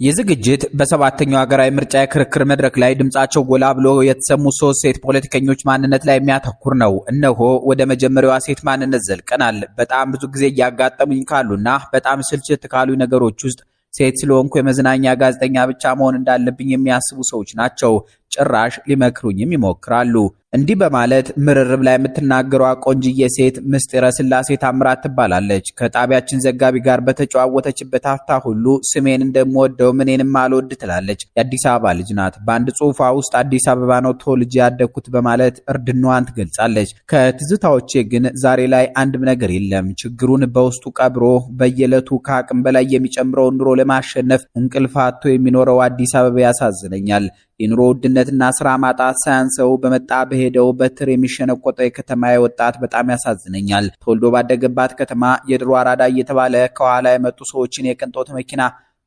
የዝግጅት በሰባተኛው ሀገራዊ ምርጫ የክርክር መድረክ ላይ ድምጻቸው ጎላ ብሎ የተሰሙ ሶስት ሴት ፖለቲከኞች ማንነት ላይ የሚያተኩር ነው። እነሆ ወደ መጀመሪያዋ ሴት ማንነት ዘልቀናል። በጣም ብዙ ጊዜ እያጋጠሙኝ ካሉና በጣም ስልችት ካሉ ነገሮች ውስጥ ሴት ስለሆንኩ የመዝናኛ ጋዜጠኛ ብቻ መሆን እንዳለብኝ የሚያስቡ ሰዎች ናቸው። ጭራሽ ሊመክሩኝም ይሞክራሉ። እንዲህ በማለት ምርርብ ላይ የምትናገረዋ ቆንጅዬ ሴት ምስጢረ ስላሴ ታምራት ትባላለች። ከጣቢያችን ዘጋቢ ጋር በተጨዋወተችበት ሀፍታ ሁሉ ስሜን እንደምወደው ምኔንም አልወድ ትላለች። የአዲስ አበባ ልጅ ናት። በአንድ ጽሑፏ ውስጥ አዲስ አበባ ነው ተወልጄ ያደግኩት በማለት እርድናዋን ትገልጻለች። ከትዝታዎቼ ግን ዛሬ ላይ አንድም ነገር የለም። ችግሩን በውስጡ ቀብሮ በየዕለቱ ከአቅም በላይ የሚጨምረውን ኑሮ ለማሸነፍ እንቅልፍ አጥቶ የሚኖረው አዲስ አበባ ያሳዝነኛል። የኑሮ ውድነትና ስራ ማጣት ሳያንሰው በመጣ በሄደው በትር የሚሸነቆጠው የከተማ ወጣት በጣም ያሳዝነኛል። ተወልዶ ባደገባት ከተማ የድሮ አራዳ እየተባለ ከኋላ የመጡ ሰዎችን የቅንጦት መኪና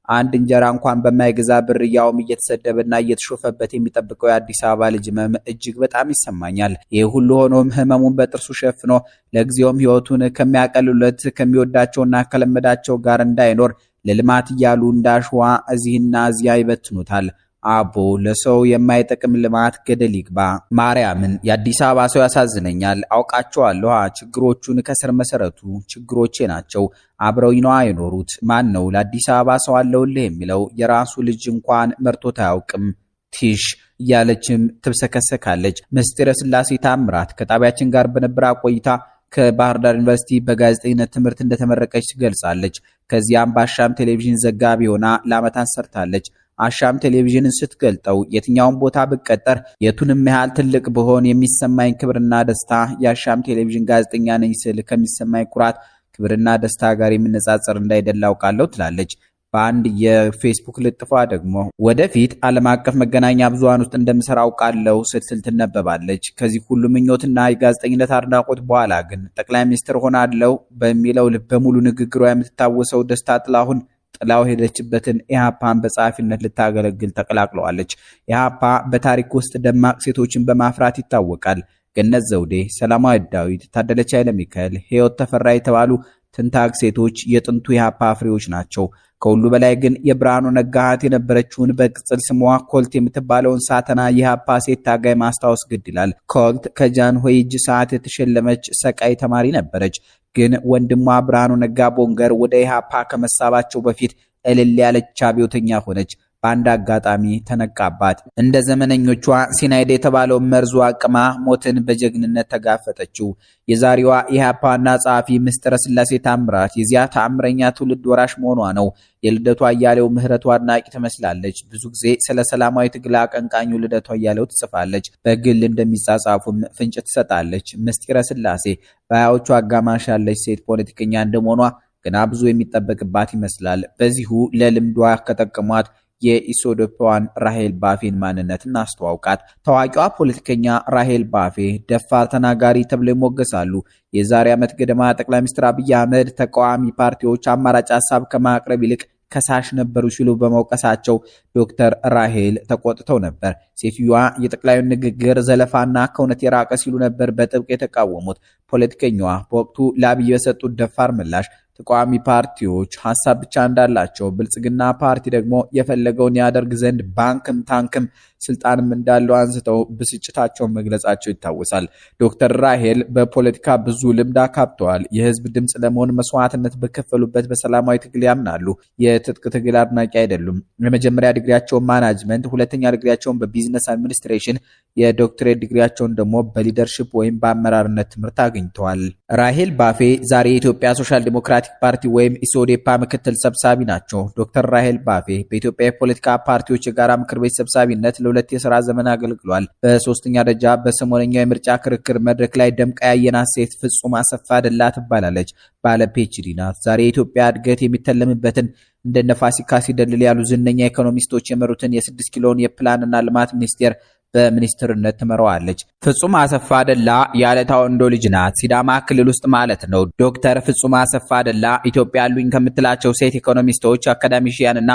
አንድ እንጀራ እንኳን በማይገዛ ብር ያውም እየተሰደበና እየተሾፈበት የሚጠብቀው የአዲስ አበባ ልጅ ህመም እጅግ በጣም ይሰማኛል። ይህ ሁሉ ሆኖም ህመሙን በጥርሱ ሸፍኖ ለጊዜውም ህይወቱን ከሚያቀልሉለት ከሚወዳቸውና ከለመዳቸው ጋር እንዳይኖር ለልማት እያሉ እንዳሸዋ እዚህና እዚያ ይበትኑታል። አቦ ለሰው የማይጠቅም ልማት ገደል ይግባ። ማርያምን የአዲስ አበባ ሰው ያሳዝነኛል። አውቃቸዋለሁ። ችግሮቹን ከስር መሰረቱ ችግሮቼ ናቸው። አብረው ነው የኖሩት። ማን ነው ለአዲስ አበባ ሰው አለውልህ የሚለው? የራሱ ልጅ እንኳን መርቶት አያውቅም። ቲሽ እያለችም ትብሰከሰካለች። ምስጢረ ስላሴ ታምራት ከጣቢያችን ጋር በነበረ ቆይታ ከባህር ዳር ዩኒቨርሲቲ በጋዜጠኝነት ትምህርት እንደተመረቀች ትገልጻለች። ከዚያም በአሻም ቴሌቪዥን ዘጋቢ ሆና ለዓመታት ሰርታለች። አሻም ቴሌቪዥንን ስትገልጠው የትኛውን ቦታ ብቀጠር የቱንም ያህል ትልቅ ብሆን የሚሰማኝ ክብርና ደስታ የአሻም ቴሌቪዥን ጋዜጠኛ ነኝ ስል ከሚሰማኝ ኩራት ክብርና ደስታ ጋር የሚነጻጸር እንዳይደለ አውቃለሁ ትላለች። በአንድ የፌስቡክ ልጥፏ ደግሞ ወደፊት ዓለም አቀፍ መገናኛ ብዙሃን ውስጥ እንደምሰራ አውቃለሁ ስትል ትነበባለች። ከዚህ ሁሉ ምኞትና የጋዜጠኝነት አድናቆት በኋላ ግን ጠቅላይ ሚኒስትር ሆናለሁ በሚለው ልበ ሙሉ ንግግሯ የምትታወሰው ደስታ ጥላሁን ጥላው ሄደችበትን ኢሃፓን በጸሐፊነት ልታገለግል ተቀላቅለዋለች። ኢሃፓ በታሪክ ውስጥ ደማቅ ሴቶችን በማፍራት ይታወቃል። ገነት ዘውዴ፣ ሰላማዊት ዳዊት፣ ታደለች ኃይለ ሚካኤል፣ ሕይወት ተፈራ የተባሉ ትንታግ ሴቶች የጥንቱ ኢሃፓ ፍሬዎች ናቸው። ከሁሉ በላይ ግን የብርሃኑ ነጋ እህት የነበረችውን በቅጽል ስሟ ኮልት የምትባለውን ሳተና የኢሃፓ ሴት ታጋይ ማስታወስ ግድ ይላል። ኮልት ከጃንሆይ እጅ ሰዓት የተሸለመች ሰቃይ ተማሪ ነበረች። ግን ወንድሟ ብርሃኑ ነጋ ቦንገር ወደ ኢሃፓ ከመሳባቸው በፊት እልል ያለች አብዮተኛ ሆነች። በአንድ አጋጣሚ ተነቃባት። እንደ ዘመነኞቿ ሲናይድ የተባለው መርዙ አቅማ ሞትን በጀግንነት ተጋፈጠችው። የዛሬዋ ኢሃፓ ዋና ጸሐፊ ምስጢረ ስላሴ ታምራት የዚያ ተአምረኛ ትውልድ ወራሽ መሆኗ ነው። የልደቱ አያሌው ምህረቱ አድናቂ ትመስላለች። ብዙ ጊዜ ስለ ሰላማዊ ትግል አቀንቃኙ ልደቱ አያሌው ትጽፋለች። በግል እንደሚጻጻፉም ፍንጭ ትሰጣለች። ምስጢረ ስላሴ በሀያዎቹ አጋማሽ ያለች ሴት ፖለቲከኛ እንደመሆኗ ገና ብዙ የሚጠበቅባት ይመስላል። በዚሁ ለልምዷ ከጠቀሟት የኢሶዶፓዋን ራሄል ባፌን ማንነት እናስተዋውቃት። ታዋቂዋ ፖለቲከኛ ራሄል ባፌ ደፋር ተናጋሪ ተብለው ይሞገሳሉ። የዛሬ ዓመት ገደማ ጠቅላይ ሚኒስትር አብይ አህመድ ተቃዋሚ ፓርቲዎች አማራጭ ሀሳብ ከማቅረብ ይልቅ ከሳሽ ነበሩ ሲሉ በመውቀሳቸው ዶክተር ራሄል ተቆጥተው ነበር። ሴትዮዋ የጠቅላዩን ንግግር ዘለፋና ከእውነት የራቀ ሲሉ ነበር በጥብቅ የተቃወሙት። ፖለቲከኛዋ በወቅቱ ለአብይ በሰጡት ደፋር ምላሽ ተቃዋሚ ፓርቲዎች ሐሳብ ብቻ እንዳላቸው፣ ብልጽግና ፓርቲ ደግሞ የፈለገውን ያደርግ ዘንድ ባንክም ታንክም ስልጣንም እንዳለው አንስተው ብስጭታቸውን መግለጻቸው ይታወሳል። ዶክተር ራሄል በፖለቲካ ብዙ ልምድ አካብተዋል። የህዝብ ድምፅ ለመሆን መስዋዕትነት በከፈሉበት በሰላማዊ ትግል ያምናሉ። የትጥቅ ትግል አድናቂ አይደሉም። የመጀመሪያ ዲግሪያቸውን ማናጅመንት፣ ሁለተኛ ዲግሪያቸውን በቢዝነስ አድሚኒስትሬሽን፣ የዶክትሬት ዲግሪያቸውን ደግሞ በሊደርሺፕ ወይም በአመራርነት ትምህርት አግኝተዋል። ራሄል ባፌ ዛሬ የኢትዮጵያ ሶሻል ዲሞክራቲክ ፓርቲ ወይም ኢሶዴፓ ምክትል ሰብሳቢ ናቸው። ዶክተር ራሄል ባፌ በኢትዮጵያ የፖለቲካ ፓርቲዎች የጋራ ምክር ቤት ሰብሳቢነት ለሁለት የሥራ ዘመን አገልግሏል። በሶስተኛ ደረጃ በሰሞነኛው የምርጫ ክርክር መድረክ ላይ ደምቃ ያየናት ሴት ፍጹም አሰፋ ደላ ትባላለች። ባለ ፒኤችዲ ናት። ዛሬ የኢትዮጵያ እድገት የሚተለምበትን እንደነ ፋሲካ ሲደልል ያሉ ዝነኛ ኢኮኖሚስቶች የመሩትን የ6 ኪሎን የፕላንና ልማት ሚኒስቴር በሚኒስትርነት ትመራዋለች። ፍጹም አሰፋ ደላ የአለታ ወንዶ ልጅ ናት። ሲዳማ ክልል ውስጥ ማለት ነው። ዶክተር ፍጹም አሰፋ ደላ ኢትዮጵያ ያሉኝ ከምትላቸው ሴት ኢኮኖሚስቶች፣ አካዳሚሽያንና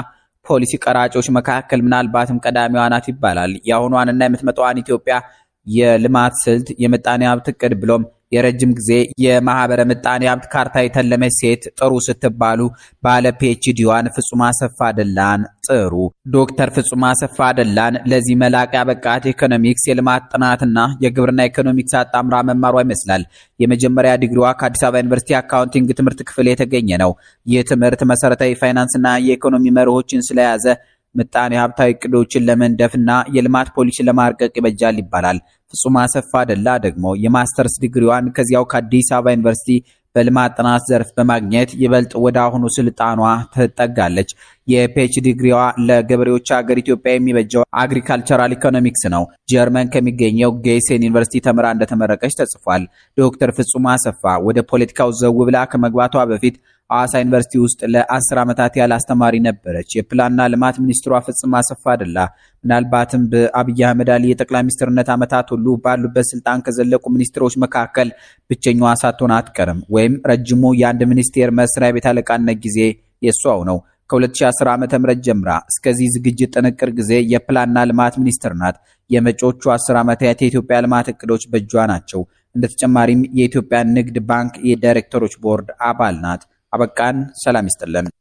ፖሊሲ ቀራጮች መካከል ምናልባትም ቀዳሚዋ ናት ይባላል። የአሁኗንና የምትመጣዋን ኢትዮጵያ የልማት ስልት፣ የምጣኔ ሀብት እቅድ ብሎም የረጅም ጊዜ የማህበረ ምጣኔ ሀብት ካርታ የተለመች ሴት ጥሩ ስትባሉ ባለ ፒኤችዲዋን ፍጹም አሰፋ ደላን ጥሩ። ዶክተር ፍጹም አሰፋ ደላን ለዚህ መላቅ ያበቃት ኢኮኖሚክስ፣ የልማት ጥናትና የግብርና ኢኮኖሚክስ አጣምራ መማሯ ይመስላል። የመጀመሪያ ዲግሪዋ ከአዲስ አበባ ዩኒቨርሲቲ አካውንቲንግ ትምህርት ክፍል የተገኘ ነው። ይህ ትምህርት መሰረታዊ ፋይናንስና የኢኮኖሚ መርሆችን ስለያዘ ምጣኔ ሀብታዊ እቅዶችን ለመንደፍና የልማት ፖሊሲ ለማርቀቅ ይበጃል ይባላል። ፍጹም አሰፋ ደላ ደግሞ የማስተርስ ዲግሪዋን ከዚያው ከአዲስ አበባ ዩኒቨርሲቲ በልማት ጥናት ዘርፍ በማግኘት ይበልጥ ወደ አሁኑ ስልጣኗ ትጠጋለች። የፒኤችዲ ዲግሪዋ ለገበሬዎች ሀገር ኢትዮጵያ የሚበጀው አግሪካልቸራል ኢኮኖሚክስ ነው። ጀርመን ከሚገኘው ጌሴን ዩኒቨርሲቲ ተምራ እንደተመረቀች ተጽፏል። ዶክተር ፍጹም አሰፋ ወደ ፖለቲካው ዘው ብላ ከመግባቷ በፊት ሐዋሳ ዩኒቨርሲቲ ውስጥ ለ10 ዓመታት ያህል አስተማሪ ነበረች። የፕላንና ልማት ሚኒስትሯ ፍጹም አሰፋ ደላ ምናልባትም በአብይ አህመድ አሊ የጠቅላይ ሚኒስትርነት ዓመታት ሁሉ ባሉበት ስልጣን ከዘለቁ ሚኒስትሮች መካከል ብቸኛዋ ሳትሆን አትቀርም። ወይም ረጅሙ የአንድ ሚኒስቴር መስሪያ ቤት አለቃነት ጊዜ የሷው ነው። ከ2010 ዓ.ም ጀምራ እስከዚህ ዝግጅት ጥንቅር ጊዜ የፕላንና ልማት ሚኒስትር ናት። የመጪዎቹ 10 ዓመታት የኢትዮጵያ ልማት እቅዶች በእጇ ናቸው። እንደተጨማሪም የኢትዮጵያ ንግድ ባንክ የዳይሬክተሮች ቦርድ አባል ናት። አበቃን። ሰላም ይስጥልን።